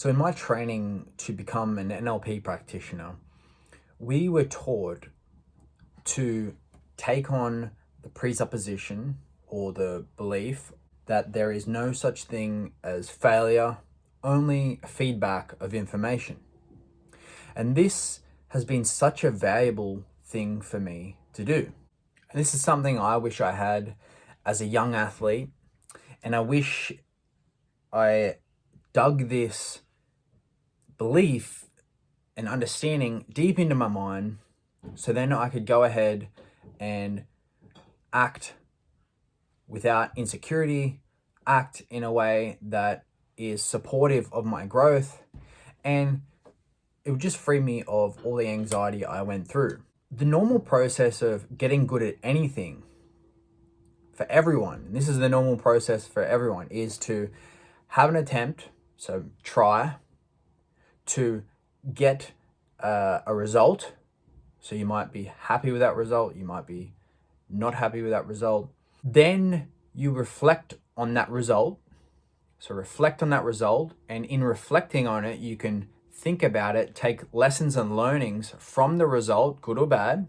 So in my training to become an NLP practitioner, we were taught to take on the presupposition or the belief that there is no such thing as failure, only feedback of information. And this has been such a valuable thing for me to do. And this is something I wish I had as a young athlete, and I wish I dug this belief and understanding deep into my mind so then I could go ahead and act without insecurity, act in a way that is supportive of my growth, and it would just free me of all the anxiety I went through. The normal process of getting good at anything for everyone, and this is the normal process for everyone, is to have an attempt, so try, to get a result. So you might be happy with that result, you might be not happy with that result. Then you reflect on that result. So reflect on that result, and in reflecting on it, you can think about it, take lessons and learnings from the result, good or bad.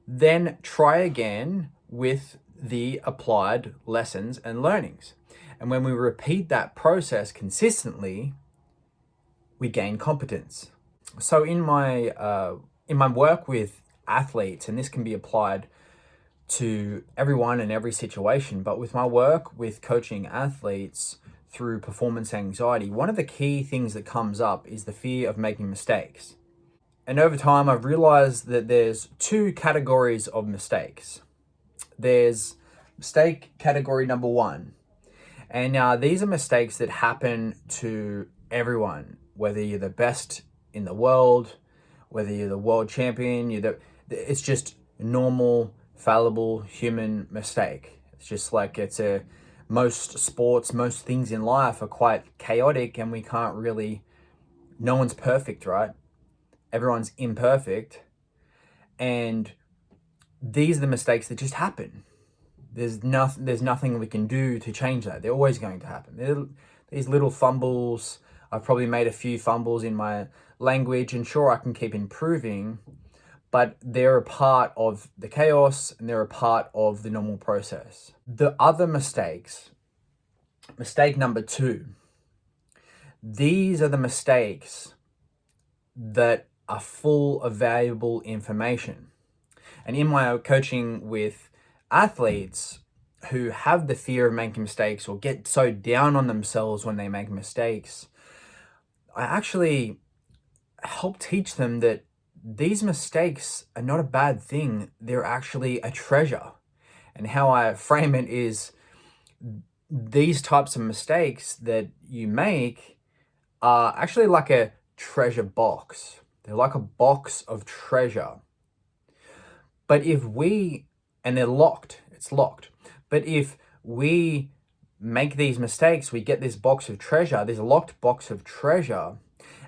Then try again with the applied lessons and learnings. And when we repeat that process consistently, we gain competence. So in my work with athletes, and this can be applied to everyone in every situation, but with my work with coaching athletes through performance anxiety, one of the key things that comes up is the fear of making mistakes. And over time, I've realized that there's two categories of mistakes. There's mistake category number one. And these are mistakes that happen to everyone, whether you're the best in the world, whether you're the world champion, it's just normal, fallible human mistake. It's just like most sports, most things in life are quite chaotic, and we can't really, no one's perfect, right? Everyone's imperfect. And these are the mistakes that just happen. There's nothing we can do to change that. They're always going to happen. These little fumbles, I've probably made a few fumbles in my language, and sure, I can keep improving, but they're a part of the chaos and they're a part of the normal process. The other mistakes, mistake number two, these are the mistakes that are full of valuable information. And in my coaching with athletes who have the fear of making mistakes or get so down on themselves when they make mistakes, I actually help teach them that these mistakes are not a bad thing. They're actually a treasure. And how I frame it is, these types of mistakes that you make are actually like a treasure box. They're like a box of treasure. But and they're locked, it's locked. But if we make these mistakes, we get this box of treasure, this locked box of treasure,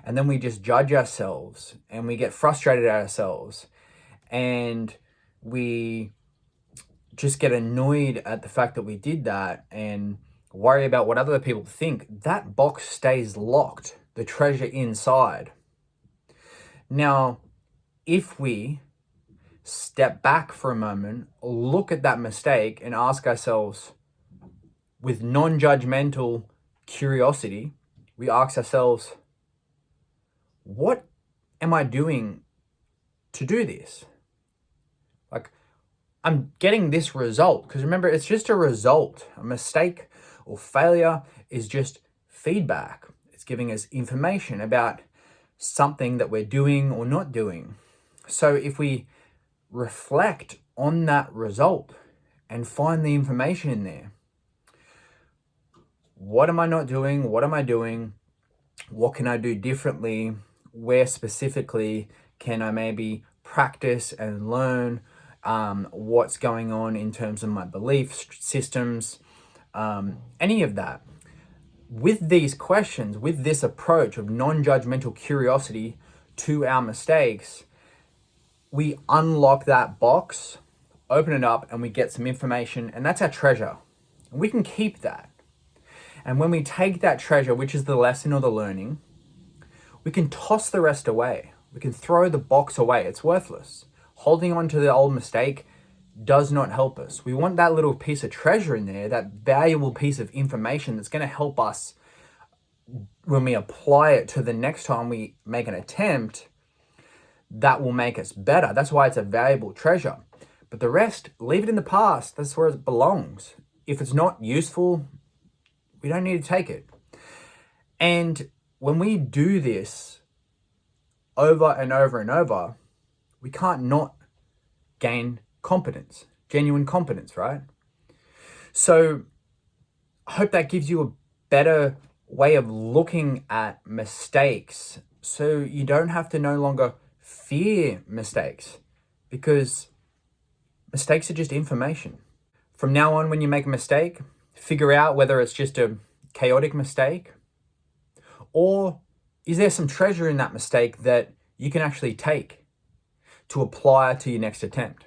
and then we just judge ourselves and we get frustrated at ourselves and we just get annoyed at the fact that we did that and worry about what other people think. That box stays locked, the treasure inside. Now, if we step back for a moment, look at that mistake and ask ourselves with non-judgmental curiosity, we ask ourselves, what am I doing to do this? Like, I'm getting this result, because remember, it's just a result. A mistake or failure is just feedback. It's giving us information about something that we're doing or not doing. So if we reflect on that result and find the information in there, what am I not doing? What am I doing? What can I do differently? Where specifically can I maybe practice and learn what's going on in terms of my belief systems, any of that. With these questions, with this approach of non-judgmental curiosity to our mistakes, we unlock that box, open it up, and we get some information, and that's our treasure. And we can keep that. And when we take that treasure, which is the lesson or the learning, we can toss the rest away. We can throw the box away. It's worthless. Holding on to the old mistake does not help us. We want that little piece of treasure in there, that valuable piece of information that's going to help us when we apply it to the next time we make an attempt. That will make us better. That's why it's a valuable treasure. But the rest, leave it in the past. That's where it belongs. If it's not useful, we don't need to take it. And when we do this over and over and over, we can't not gain competence, genuine competence, right? So I hope that gives you a better way of looking at mistakes, so you don't have to no longer fear mistakes, because mistakes are just information. From now on, when you make a mistake, figure out whether it's just a chaotic mistake, or is there some treasure in that mistake that you can actually take to apply to your next attempt.